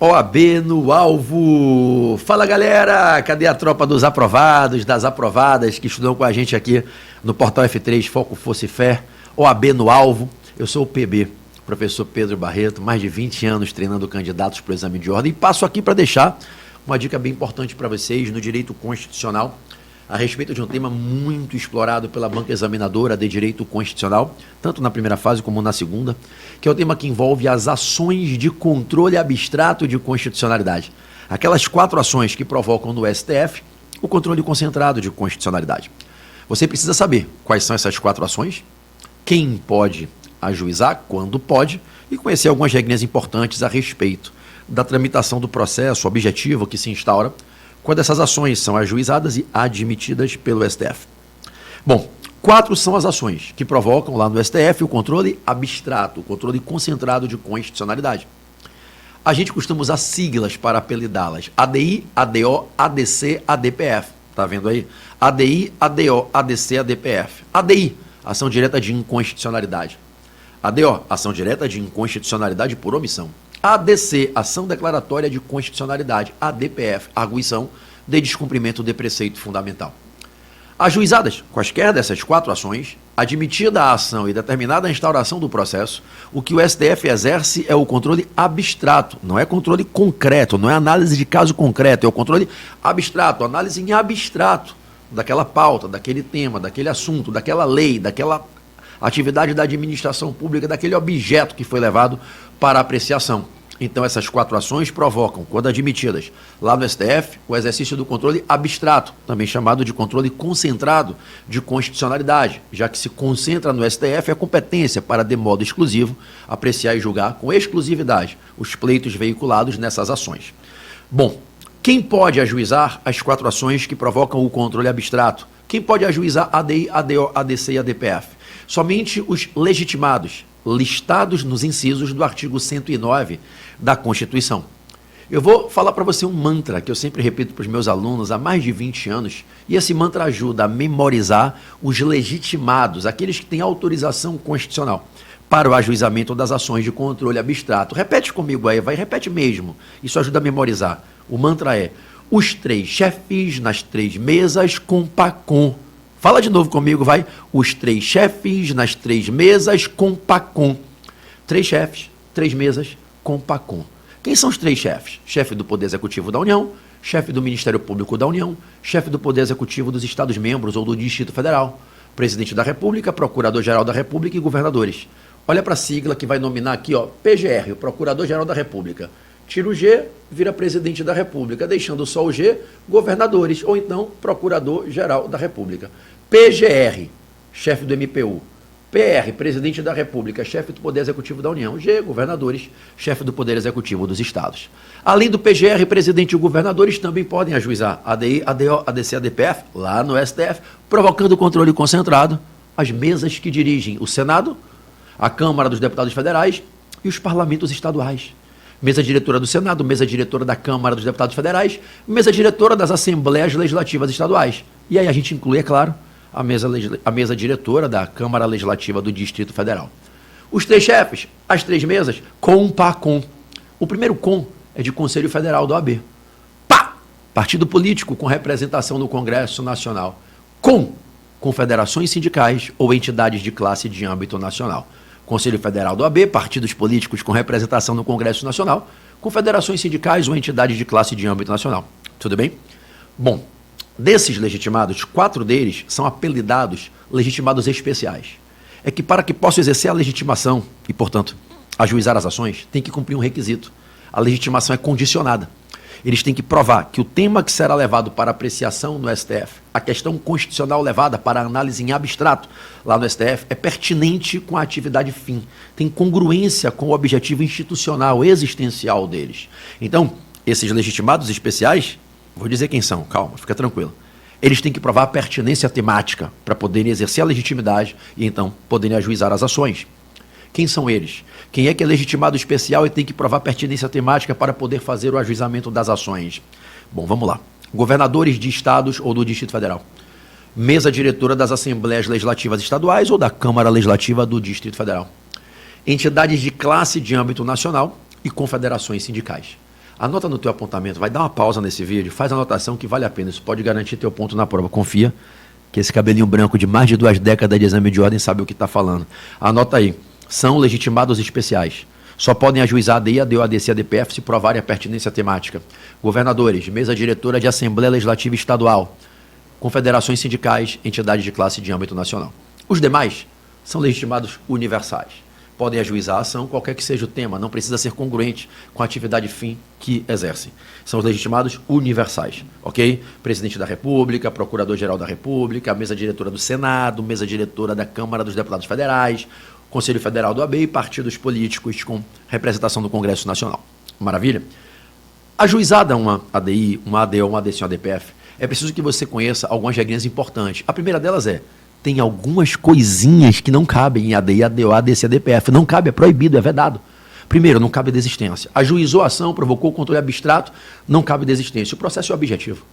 OAB no alvo. Fala, galera, cadê a tropa dos aprovados, das aprovadas que estudam com a gente aqui no Portal F3 Foco, Força e Fé? OAB no alvo. Eu sou o PB, professor Pedro Barreto, mais de 20 anos treinando candidatos para o exame de ordem, e passo aqui para deixar uma dica bem importante para vocês no direito constitucional a respeito de um tema muito explorado pela banca examinadora de direito constitucional, tanto na primeira fase como na segunda, que é o tema que envolve as ações de controle abstrato de constitucionalidade. Aquelas 4 ações que provocam no STF o controle concentrado de constitucionalidade. Você precisa saber quais são essas 4 ações, quem pode ajuizar, quando pode, e conhecer algumas regrinhas importantes a respeito da tramitação do processo objetivo que se instaura quando essas ações são ajuizadas e admitidas pelo STF. Bom, 4 são as ações que provocam lá no STF o controle abstrato, o controle concentrado de constitucionalidade. A gente costuma usar siglas para apelidá-las: ADI, ADO, ADC, ADPF. Tá vendo aí? ADI, ADO, ADC, ADPF. ADI, ação direta de inconstitucionalidade. ADO, ação direta de inconstitucionalidade por omissão. ADC, ação declaratória de constitucionalidade. ADPF, arguição de descumprimento de preceito fundamental. Ajuizadas quaisquer dessas 4 ações, admitida a ação e determinada a instauração do processo, o que o STF exerce é o controle abstrato, não é controle concreto, não é análise de caso concreto, é o controle abstrato, análise em abstrato daquela pauta, daquele tema, daquele assunto, daquela lei, daquela atividade da administração pública, daquele objeto que foi levado para apreciação. Então, essas 4 ações provocam, quando admitidas lá no STF, o exercício do controle abstrato, também chamado de controle concentrado de constitucionalidade, já que se concentra no STF a competência para, de modo exclusivo, apreciar e julgar com exclusividade os pleitos veiculados nessas ações. Bom, quem pode ajuizar as 4 ações que provocam o controle abstrato? Quem pode ajuizar ADI, ADO, ADC e ADPF? Somente os legitimados, listados nos incisos do artigo 109 da Constituição. Eu vou falar para você um mantra que eu sempre repito para os meus alunos há mais de 20 anos, e esse mantra ajuda a memorizar os legitimados, aqueles que têm autorização constitucional para o ajuizamento das ações de controle abstrato. Repete comigo aí, repete mesmo. Isso ajuda a memorizar. O mantra é: os 3 chefes nas 3 mesas com PACOM. Fala de novo comigo, vai. Os 3 chefes nas 3 mesas com PACOM. 3 chefes, 3 mesas com PACOM. Quem são os 3 chefes? Chefe do Poder Executivo da União, chefe do Ministério Público da União, chefe do Poder Executivo dos Estados-membros ou do Distrito Federal, presidente da República, procurador-geral da República e governadores. Olha para a sigla que vai nominar aqui, ó, PGR, o Procurador-Geral da República. Tira o G, vira presidente da República, deixando só o G, governadores, ou então Procurador-Geral da República. PGR, chefe do MPU. PR, presidente da República, chefe do Poder Executivo da União. G, governadores, chefe do Poder Executivo dos Estados. Além do PGR, presidente e governadores também podem ajuizar ADI, ADO, ADC, ADPF, lá no STF, provocando controle concentrado às mesas que dirigem o Senado, a Câmara dos Deputados Federais e os parlamentos estaduais. Mesa diretora do Senado, mesa diretora da Câmara dos Deputados Federais, mesa diretora das Assembleias Legislativas Estaduais. E aí a gente inclui, é claro, a mesa diretora da Câmara Legislativa do Distrito Federal. Os 3 chefes, as 3 mesas, com PACOM. O primeiro COM é de Conselho Federal da OAB. PA, partido político com representação no Congresso Nacional. COM, confederações sindicais ou entidades de classe de âmbito nacional. Conselho Federal da OAB, partidos políticos com representação no Congresso Nacional, confederações sindicais ou entidades de classe de âmbito nacional. Tudo bem? Bom, desses legitimados, 4 deles são apelidados legitimados especiais. É que para que possa exercer a legitimação e, portanto, ajuizar as ações, tem que cumprir um requisito. A legitimação é condicionada. Eles têm que provar que o tema que será levado para apreciação no STF, a questão constitucional levada para análise em abstrato lá no STF, é pertinente com a atividade fim, tem congruência com o objetivo institucional, existencial deles. Então, esses legitimados especiais, vou dizer quem são, calma, fica tranquilo. Eles têm que provar a pertinência temática para poderem exercer a legitimidade e, então, poderem ajuizar as ações. Quem são eles? Quem é que é legitimado especial e tem que provar pertinência temática para poder fazer o ajuizamento das ações? Bom, vamos lá. Governadores de estados ou do Distrito Federal. Mesa diretora das Assembleias Legislativas Estaduais ou da Câmara Legislativa do Distrito Federal. Entidades de classe de âmbito nacional e confederações sindicais. Anota no teu apontamento, vai dar uma pausa nesse vídeo, faz a anotação que vale a pena, isso pode garantir teu ponto na prova. Confia que esse cabelinho branco de mais de 2 décadas de exame de ordem sabe o que está falando. Anota aí, são legitimados especiais. Só podem ajuizar ADI, ADO, ADC, ADPF se provarem a pertinência temática. Governadores, mesa diretora de Assembleia Legislativa Estadual, confederações sindicais, entidades de classe de âmbito nacional. Os demais são legitimados universais. Podem ajuizar a ação, qualquer que seja o tema, não precisa ser congruente com a atividade fim que exercem. São os legitimados universais, ok? Presidente da República, Procurador-Geral da República, mesa diretora do Senado, mesa diretora da Câmara dos Deputados Federais, Conselho Federal do AB e partidos políticos com representação do Congresso Nacional. Maravilha? Ajuizada uma ADI, uma ADO, uma ADC, uma ADPF, é preciso que você conheça algumas regrinhas importantes. A primeira delas tem algumas coisinhas que não cabem em ADI, ADO, ADC, ADPF. Não cabe, é proibido, é vedado. Primeiro, não cabe desistência. Ajuizou a ação, provocou controle abstrato, não cabe desistência. O processo é objetivo.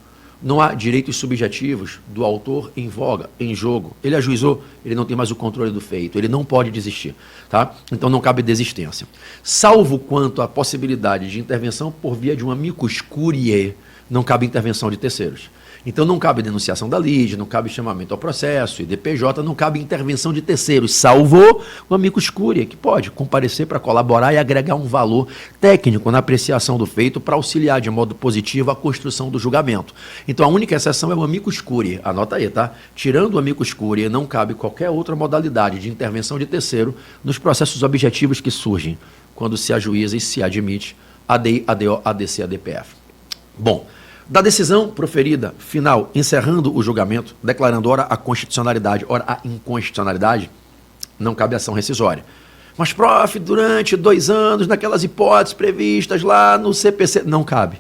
Não há direitos subjetivos do autor em voga, em jogo. Ele ajuizou, ele não tem mais o controle do feito, ele não pode desistir, tá? Então não cabe desistência. Salvo quanto à possibilidade de intervenção por via de um amicus curiae, não cabe intervenção de terceiros. Então não cabe denunciação da lide, não cabe chamamento ao processo, IDPJ, não cabe intervenção de terceiros, salvo o amicus curiae, que pode comparecer para colaborar e agregar um valor técnico na apreciação do feito para auxiliar de modo positivo a construção do julgamento. Então a única exceção é o amicus curiae, anota aí, tá? Tirando o amicus curiae, não cabe qualquer outra modalidade de intervenção de terceiro nos processos objetivos que surgem quando se ajuiza e se admite ADI, ADO, ADC, ADPF. Bom, da decisão proferida, final, encerrando o julgamento, declarando ora a constitucionalidade, ora a inconstitucionalidade, não cabe ação rescisória. Mas, prof, durante 2 anos, naquelas hipóteses previstas lá no CPC, não cabe.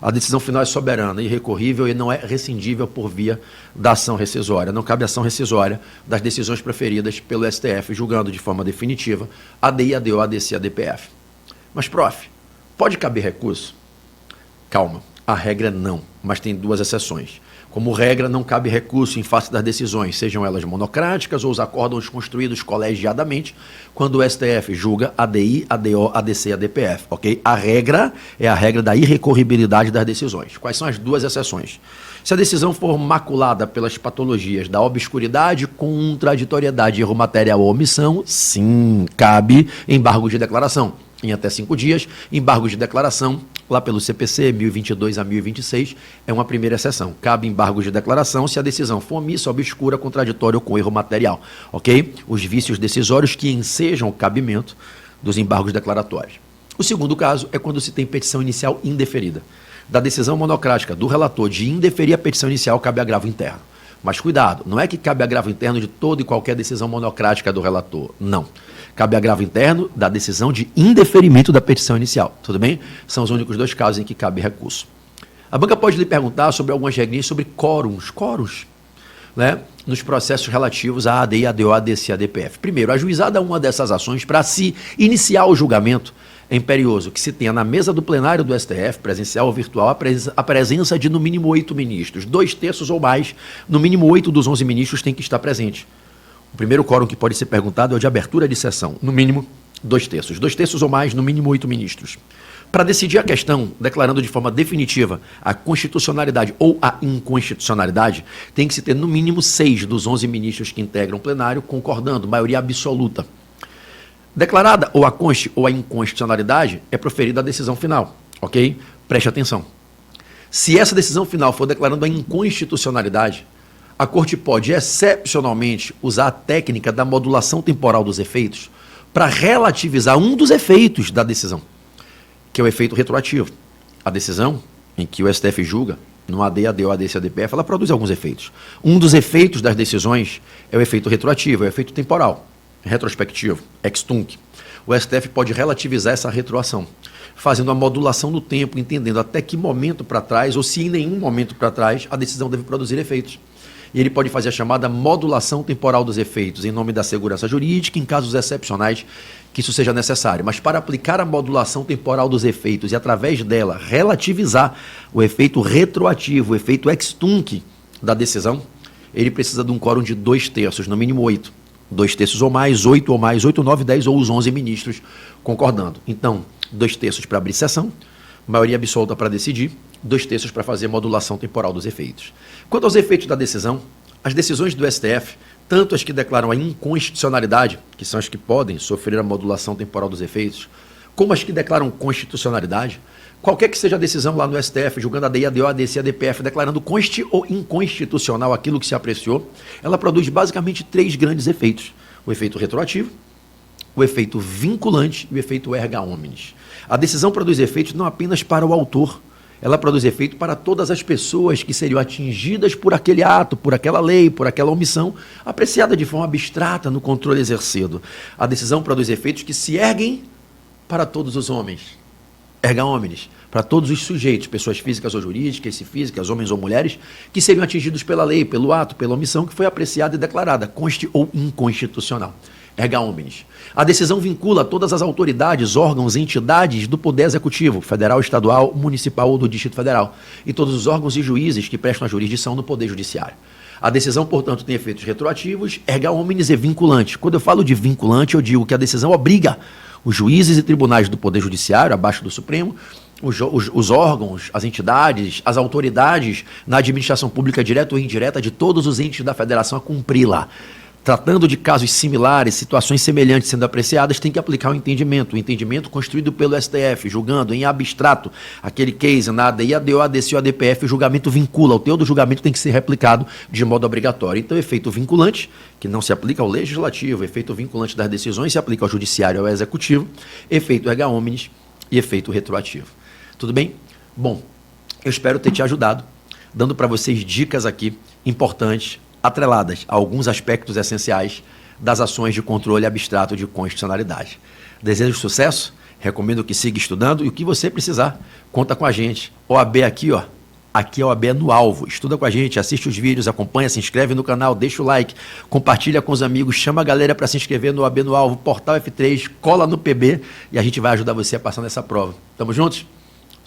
A decisão final é soberana, irrecorrível e não é rescindível por via da ação rescisória. Não cabe ação rescisória das decisões proferidas pelo STF, julgando de forma definitiva ADI, ADO, ADC, ADPF. Mas, prof, pode caber recurso? Calma. A regra não, mas tem 2 exceções. Como regra, não cabe recurso em face das decisões, sejam elas monocráticas ou os acórdãos construídos colegiadamente, quando o STF julga ADI, ADO, ADC e ADPF, ok? A regra é a regra da irrecorribilidade das decisões. Quais são as 2 exceções? Se a decisão for maculada pelas patologias da obscuridade, contraditoriedade, erro material ou omissão, sim, cabe embargo de declaração. Em até 5 dias, embargo de declaração, lá pelo CPC 1022 a 1026, é uma primeira exceção. Cabe embargo de declaração se a decisão for omissa, obscura, contraditória ou com erro material, ok? Os vícios decisórios que ensejam o cabimento dos embargos declaratórios. O segundo caso é quando se tem petição inicial indeferida. Da decisão monocrática do relator de indeferir a petição inicial, cabe agravo interno. Mas cuidado, não é que cabe agravo interno de toda e qualquer decisão monocrática do relator, não. Cabe agravo interno da decisão de indeferimento da petição inicial, tudo bem? São os únicos 2 casos em que cabe recurso. A banca pode lhe perguntar sobre algumas regrinhas sobre quórums, né, nos processos relativos a ADI, ADO, ADC e ADPF. Primeiro, ajuizada uma dessas ações para se iniciar o julgamento, é imperioso que se tenha na mesa do plenário do STF, presencial ou virtual, a presença de no mínimo 8 ministros. 2/3 ou mais, no mínimo 8 dos 11 ministros têm que estar presentes. O primeiro quórum que pode ser perguntado é o de abertura de sessão, no mínimo 2/3. 2/3 ou mais, no mínimo 8 ministros. Para decidir a questão, declarando de forma definitiva a constitucionalidade ou a inconstitucionalidade, tem que se ter no mínimo 6 dos 11 ministros que integram o plenário concordando, maioria absoluta. Declarada ou a conste ou a inconstitucionalidade, é proferida a decisão final, ok? Preste atenção. Se essa decisão final for declarando a inconstitucionalidade, a Corte pode, excepcionalmente, usar a técnica da modulação temporal dos efeitos para relativizar um dos efeitos da decisão, que é o efeito retroativo. A decisão em que o STF julga, no AD, ADO, ADC, ADPF, ela produz alguns efeitos. Um dos efeitos das decisões é o efeito retroativo, é o efeito temporal, retrospectivo, ex tunc. O STF pode relativizar essa retroação, fazendo a modulação no tempo, entendendo até que momento para trás, ou se em nenhum momento para trás, a decisão deve produzir efeitos. E ele pode fazer a chamada modulação temporal dos efeitos, em nome da segurança jurídica, em casos excepcionais que isso seja necessário. Mas para aplicar a modulação temporal dos efeitos e, através dela, relativizar o efeito retroativo, o efeito ex tunc da decisão, ele precisa de um quórum de 2/3, no mínimo 8. 2/3 ou mais, 8, 9, 10 ou os 11 ministros concordando. Então, 2/3 para abrir sessão, maioria absoluta para decidir, 2/3 para fazer modulação temporal dos efeitos. Quanto aos efeitos da decisão, as decisões do STF, tanto as que declaram a inconstitucionalidade, que são as que podem sofrer a modulação temporal dos efeitos, como as que declaram constitucionalidade, qualquer que seja a decisão lá no STF, julgando a DI, a DO, a DC, a DPF, declarando consti ou inconstitucional aquilo que se apreciou, ela produz basicamente 3 grandes efeitos. O efeito retroativo, o efeito vinculante e o efeito erga omnes. A decisão produz efeitos não apenas para o autor, ela produz efeito para todas as pessoas que seriam atingidas por aquele ato, por aquela lei, por aquela omissão, apreciada de forma abstrata no controle exercido. A decisão produz efeitos que se erguem para todos os homens, erga omnes, para todos os sujeitos, pessoas físicas ou jurídicas, se físicas, homens ou mulheres, que seriam atingidos pela lei, pelo ato, pela omissão que foi apreciada e declarada, consti ou inconstitucional. Erga omnes. A decisão vincula todas as autoridades, órgãos e entidades do Poder Executivo, federal, estadual, municipal ou do Distrito Federal, e todos os órgãos e juízes que prestam a jurisdição no Poder Judiciário. A decisão, portanto, tem efeitos retroativos, erga omnes e vinculantes. Quando eu falo de vinculante, eu digo que a decisão obriga os juízes e tribunais do Poder Judiciário, abaixo do Supremo, os órgãos, as entidades, as autoridades na administração pública direta ou indireta de todos os entes da federação a cumpri-la. Tratando de casos similares, situações semelhantes sendo apreciadas, tem que aplicar o entendimento construído pelo STF, julgando em abstrato aquele case na ADI, ADO, ADC ou ADPF, o julgamento vincula, o teor do julgamento tem que ser replicado de modo obrigatório. Então, efeito vinculante, que não se aplica ao legislativo, efeito vinculante das decisões se aplica ao judiciário e ao executivo, efeito erga omnes e efeito retroativo. Tudo bem? Bom, eu espero ter te ajudado, dando para vocês dicas aqui importantes, atreladas a alguns aspectos essenciais das ações de controle abstrato de constitucionalidade. Desejo sucesso, recomendo que siga estudando e o que você precisar, conta com a gente. OAB aqui, ó. Aqui é o OAB no alvo. Estuda com a gente, assiste os vídeos, acompanha, se inscreve no canal, deixa o like, compartilha com os amigos, chama a galera para se inscrever no OAB no alvo, Portal F3, cola no PB e a gente vai ajudar você a passar nessa prova. Tamo juntos?